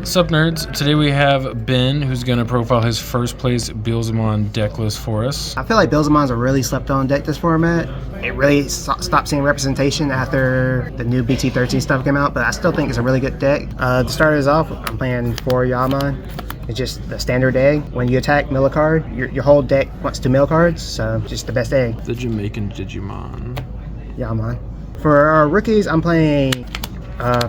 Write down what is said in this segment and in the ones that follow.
Sup nerds, today we have Ben who's going to profile his first place Beelzemon deck list for us. I feel like Beelzemon's a really slept on deck this format. It really stopped seeing representation after the new BT13 stuff came out, but I still think it's a really good deck. To start us off, I'm playing 4 Yamon. It's just the standard egg. When you attack, mill a card. Your whole deck wants to mill cards, so just the best egg. The Jamaican Digimon. Yamon. For our rookies, I'm playing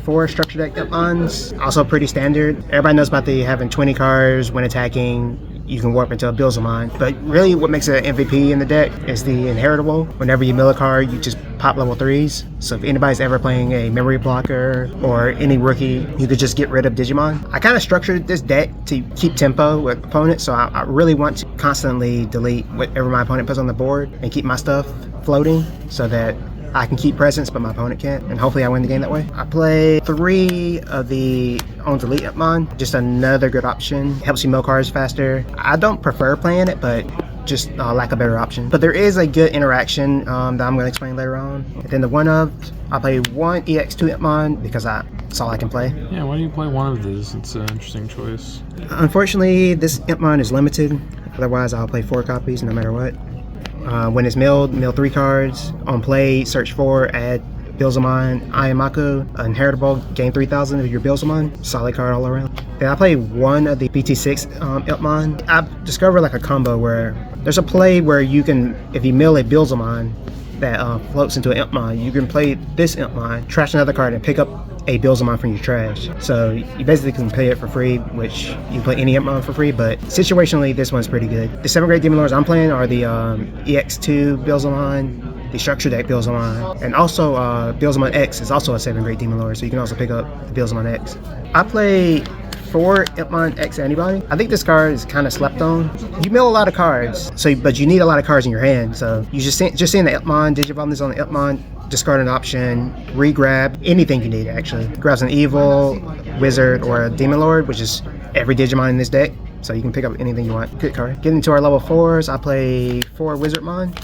4 structure deck Digimons, also pretty standard. Everybody knows about the having 20 cards when attacking. You can warp into a Beelzemon, but really what makes it an MVP in the deck is the inheritable. Whenever you mill a card, you just pop level 3s. So if anybody's ever playing a memory blocker or any rookie, you could just get rid of Digimon. I kind of structured this deck to keep tempo with opponents, so I really want to constantly delete whatever my opponent puts on the board and keep my stuff floating so that I can keep presence, but my opponent can't, and hopefully I win the game that way. I play 3 of the on delete Digimon, just another good option. Helps you mill cards faster. I don't prefer playing it, but just lack a better option. But there is a good interaction that I'm going to explain later on. And then the one of, I play 1 EX2 Digimon because that's all I can play. Yeah, why do you play one of these? It's an interesting choice. Unfortunately, this Digimon is limited. Otherwise, I'll play 4 copies no matter what. When it's milled, mill 3 cards. On play, search for, add Beelzemon, Ayamaku, inheritable, gain 3,000 of your Beelzemon. Solid card all around. Then I play 1 of the BT6 Digimon. I've discovered like a combo where there's a play where you can, if you mill a Beelzemon that floats into an Digimon, you can play this Digimon, trash another card, and pick up a Beelzemon from your trash. So you basically can play it for free, which you can play any Digimon for free, but situationally this one's pretty good. The 7 great Demon Lords I'm playing are the EX2 Beelzemon, the Structure Deck Beelzemon, and also Beelzemon X is also a 7 great Demon Lord, so you can also pick up the Beelzemon X. I play 4 Digimon X Antibody. I think this card is kind of slept on. You mill a lot of cards, but you need a lot of cards in your hand, so you just seeing the Digimon, Digivolve this on the Digimon, discard an option, re-grab anything you need actually. Grabs an evil, wizard, or a demon lord, which is every Digimon in this deck. So you can pick up anything you want. Good card. Getting into our level 4s, I play 4 Wizardmon.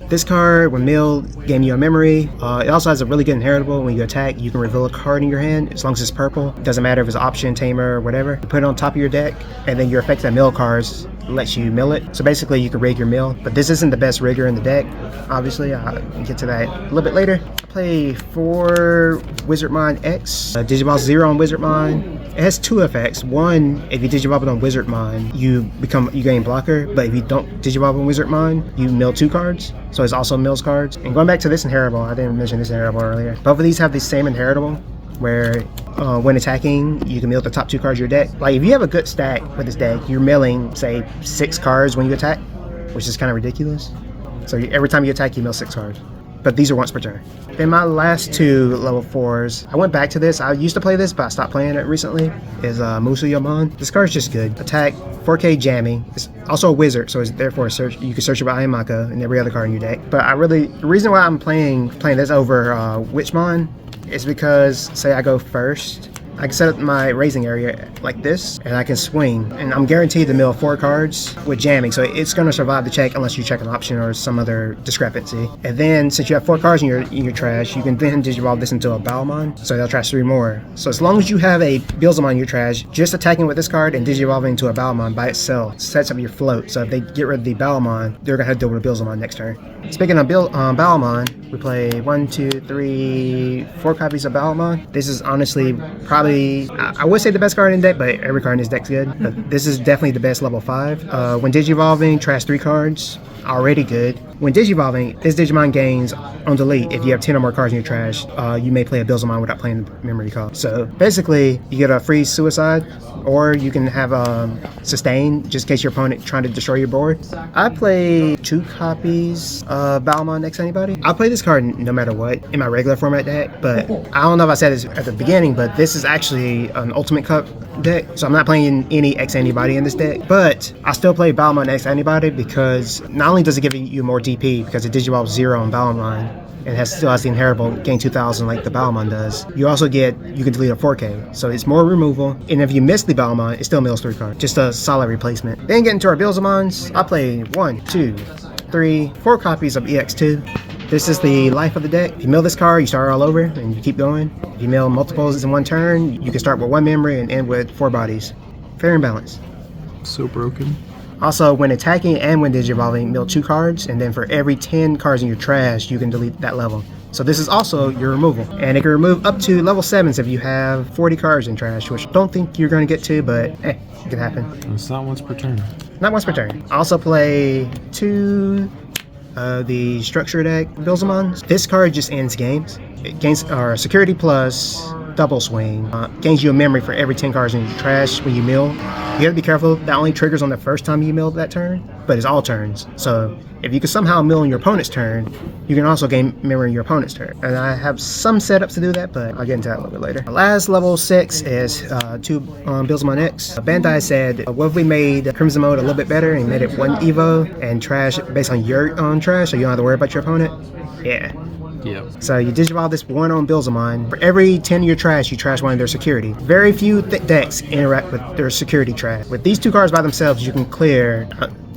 This card, when milled, gain you a memory. It also has a really good inheritable. When you attack, you can reveal a card in your hand as long as it's purple. It doesn't matter if it's option, tamer, or whatever. You put it on top of your deck, and then your effect that mill cards lets you mill it. So basically, you can rig your mill. But this isn't the best rigger in the deck. Obviously, I'll get to that a little bit later. I play 4 Wizardmon X. Digivolve 0 on Wizardmon. It has 2 effects. One, if you Digivolve it on Wizardmon, you gain blocker. But if you don't Digivolve on Wizardmon, you mill 2 cards. So it's also mills cards. And going back to this inheritable, I didn't mention this inheritable earlier. Both of these have the same inheritable, where when attacking, you can mill the top 2 cards of your deck. Like if you have a good stack with this deck, you're milling, say, 6 cards when you attack, which is kind of ridiculous. So every time you attack, you mill 6 cards. But these are once per turn. Then my last 2 level 4s, I went back to this. I used to play this, but I stopped playing it recently, is Musu Yamon. This card's just good. Attack, 4K jamming. It's also a wizard, so it's therefore you can search it by Ayamaka and every other card in your deck. But the reason why I'm playing this over Witchmon is because, say I go first, I can set up my raising area like this, and I can swing, and I'm guaranteed to mill 4 cards with jamming, so it's going to survive the check unless you check an option or some other discrepancy. And then, since you have 4 cards in your trash, you can then Digivolve this into a Beelzemon, so they'll trash 3 more. So as long as you have a Beelzemon in your trash, just attacking with this card and Digivolving into a Beelzemon by itself sets up your float. So if they get rid of the Beelzemon, they're going to have to deal with a Beelzemon next turn. Speaking of Beelzemon, we play 1, 2, 3, 4 copies of Beelzemon. This is honestly probably, I would say the best card in the deck, but every card in this deck's good. But this is definitely the best level 5. When Digivolving, trash 3 cards. Already good. When Digivolving, this Digimon gains on delete. If you have 10 or more cards in your trash, you may play a Beelzemon without playing the memory card. So basically, you get a free suicide, or you can have sustain, just in case your opponent trying to destroy your board. I play 2 copies of Beelzemon X Antibody. I'll play this card no matter what in my regular format deck, but I don't know if I said this at the beginning, but this is actually an Ultimate Cup deck, so I'm not playing any X Antibody in this deck, but I still play Beelzemon X Antibody because not only does it give you more DP because it Digivolves 0 on Beelzemon, and still has the inheritable gain 2,000 like the Beelzemon does. You also you can delete a 4K, so it's more removal. And if you miss the Beelzemon, it still mills 3 cards. Just a solid replacement. Then getting to our Beelzemons, I play 1, 2, 3, 4 copies of EX2. This is the life of the deck. If you mill this card, you start all over and you keep going. If you mill multiples in one turn, you can start with 1 memory and end with 4 bodies. Fair and balanced. So broken. Also, when attacking and when digivolving, mill 2 cards, and then for every 10 cards in your trash, you can delete that level. So this is also your removal. And it can remove up to level 7s if you have 40 cards in trash, which I don't think you're going to get to, but it can happen. It's not once per turn. Not once per turn. I also play 2 the structure deck Beelzemon. This card just ends games. It gains security plus double swing. Gains you a memory for every 10 cards in your trash when you mill. You gotta be careful, that only triggers on the first time you mill that turn, but it's all turns. So if you can somehow mill in your opponent's turn, you can also gain memory in your opponent's turn. And I have some setups to do that, but I'll get into that a little bit later. Last level 6 is 2 Beelzemon X. Bandai said, what if we made Crimson Mode a little bit better and made it 1 Evo and trash based on your own trash so you don't have to worry about your opponent? Yeah. Yep. So you digivolve this 1 on Beelzemon. For every 10 of your trash, you trash 1 of their security. Very few decks interact with their security trash. With these 2 cards by themselves, you can clear,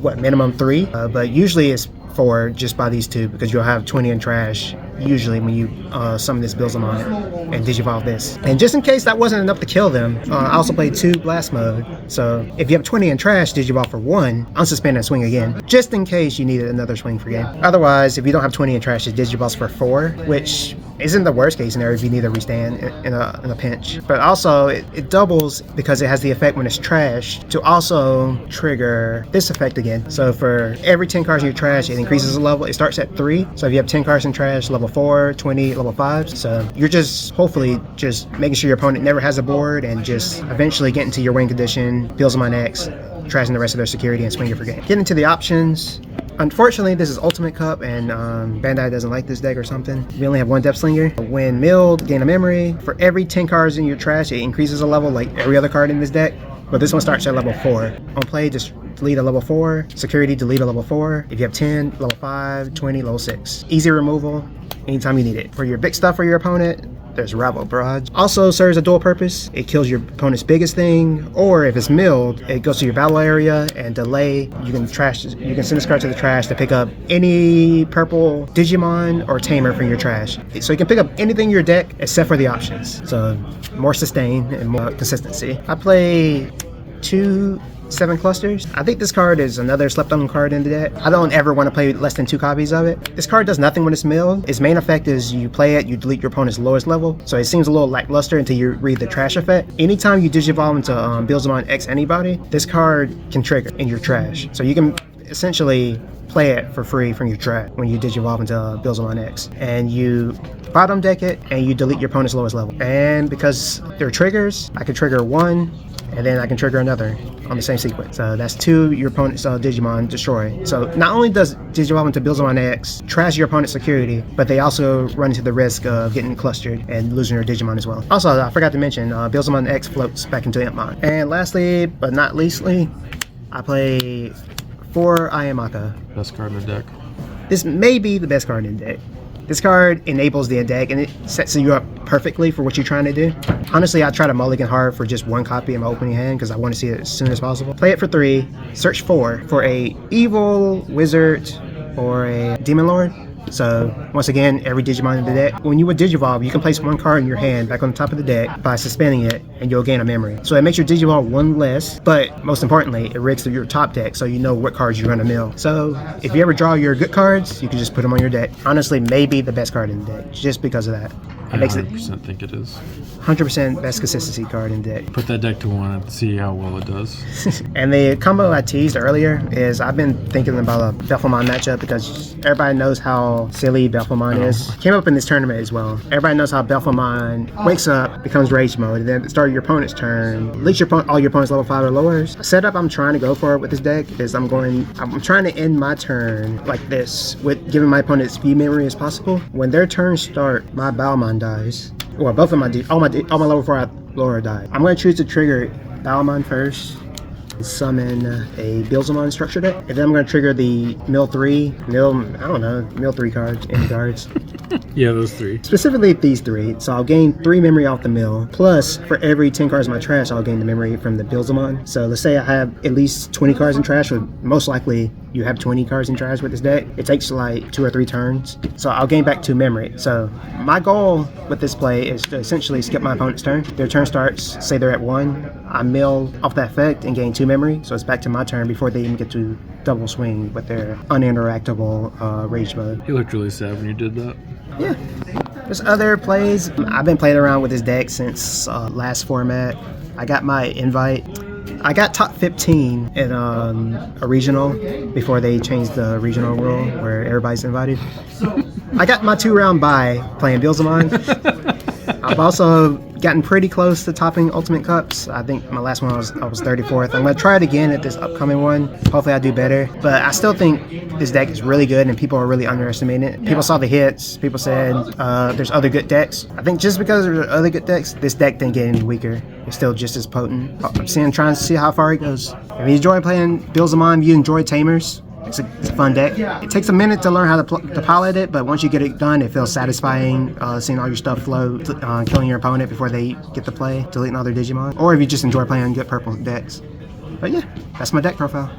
minimum 3? But usually it's 4 just by these 2 because you'll have 20 in trash usually when you summon this Beelzemon and digivolve this. And just in case that wasn't enough to kill them, I also played 2 Blast Mode. So if you have 20 in trash, digivolve for 1, unsuspend and swing again, just in case you needed another swing for game. Otherwise, if you don't have 20 in trash, it digivolves for 4, which isn't the worst case scenario if you need a restand in a pinch. But also, it doubles because it has the effect when it's trashed to also trigger this effect again. So for every 10 cards in your trash, it increases the level. It starts at 3. So if you have 10 cards in trash, level 4, 20, level 5. So you're just hopefully just making sure your opponent never has a board and just eventually get into your win condition, Beelzemon X, trashing the rest of their security and swinging for game. Getting into the options. Unfortunately, this is Ultimate Cup and Bandai doesn't like this deck or something. We only have 1 Depth Slinger. When milled, gain a memory. For every 10 cards in your trash, it increases a level like every other card in this deck. But this one starts at level 4. On play, just delete a level 4. Security, delete a level 4. If you have 10, level 5, 20, level 6. Easy removal anytime you need it. For your big stuff for your opponent, there's Ravo Barrage. Also serves a dual purpose. It kills your opponent's biggest thing, or if it's milled, it goes to your battle area and delay. You can send this card to the trash to pick up any purple Digimon or Tamer from your trash. So you can pick up anything in your deck except for the options. So more sustain and more consistency. I play 2 7 clusters. I think this card is another slept on card in the deck. I don't ever want to play less than 2 copies of it. This card does nothing when it's milled. Its main effect is you play it, you delete your opponent's lowest level. So it seems a little lackluster until you read the trash effect. Anytime you digivolve into Beelzemon X anybody, this card can trigger in your trash. So you can essentially play it for free from your trash when you digivolve into Beelzemon X. And you bottom deck it and you delete your opponent's lowest level. And because they're triggers, I can trigger 1 and then I can trigger another on the same sequence. So that's 2 your opponent's Digimon destroy. So not only does Digivolve into Beelzemon X trash your opponent's security, but they also run into the risk of getting clustered and losing your Digimon as well. Also, I forgot to mention, Beelzemon X floats back into Impmon. And lastly, but not leastly, I play 4 Ayamaka. Best card in the deck. This may be the best card in the deck. This card enables the deck and it sets you up perfectly for what you're trying to do. Honestly, I try to mulligan hard for just 1 copy in my opening hand because I want to see it as soon as possible. Play it for 3, search 4 for a evil wizard or a demon lord. So once again, every Digimon in the deck, when you would Digivolve, you can place 1 card in your hand back on the top of the deck by suspending it, and you'll gain a memory. So it makes your Digivolve 1 less, but most importantly, it rigs through your top deck so you know what cards you're going to mill. So if you ever draw your good cards, you can just put them on your deck. Honestly, maybe the best card in the deck, just because of that. I 100% think it is. 100% best consistency card in the deck. Put that deck to 1 and see how well it does. And the combo I teased earlier is I've been thinking about a Beelzemon matchup because everybody knows how silly Beelzemon is. Came up in this tournament as well. Everybody knows how Beelzemon wakes up, becomes rage mode, and then at the start of your opponent's turn, leads all your opponent's level 5 or lower. A setup I'm trying to go for with this deck is I'm trying to end my turn like this with giving my opponent as few memory as possible. When their turns start, my Beelzemon dies. Well, both of all my level 4 lower die. I'm going to choose to trigger Beelzemon first, summon a Beelzemon structure deck. And then I'm going to trigger the mill 3, mill 3 cards, any cards. Yeah, those 3. Specifically these 3. So I'll gain 3 memory off the mill. Plus, for every 10 cards in my trash, I'll gain the memory from the Beelzemon. So let's say I have at least 20 cards in trash, or most likely you have 20 cards in trash with this deck. It takes like 2 or 3 turns. So I'll gain back 2 memory. So my goal with this play is to essentially skip my opponent's turn. Their turn starts, say they're at 1. I mill off that effect and gain 2 memory. So it's back to my turn before they even get to double swing with their uninteractable rage mode. You looked really sad when you did that. Yeah. There's other plays. I've been playing around with this deck since last format. I got my invite. I got top 15 in a regional before they changed the regional rule where everybody's invited. I got my 2-round bye playing Beelzemon. I've also gotten pretty close to topping Ultimate Cups. I think my last one I was 34th. I'm going to try it again at this upcoming one. Hopefully I do better. But I still think this deck is really good and people are really underestimating it. People saw the hits. People said there's other good decks. I think just because there's other good decks, this deck didn't get any weaker. It's still just as potent. I'm trying to see how far it goes. If you enjoy playing Beelzemon, if you enjoy Tamers, it's a fun deck. It takes a minute to learn how to pilot it, but once you get it done, it feels satisfying seeing all your stuff flow, killing your opponent before they get to play, deleting all their Digimon. Or if you just enjoy playing good purple decks. But yeah, that's my deck profile.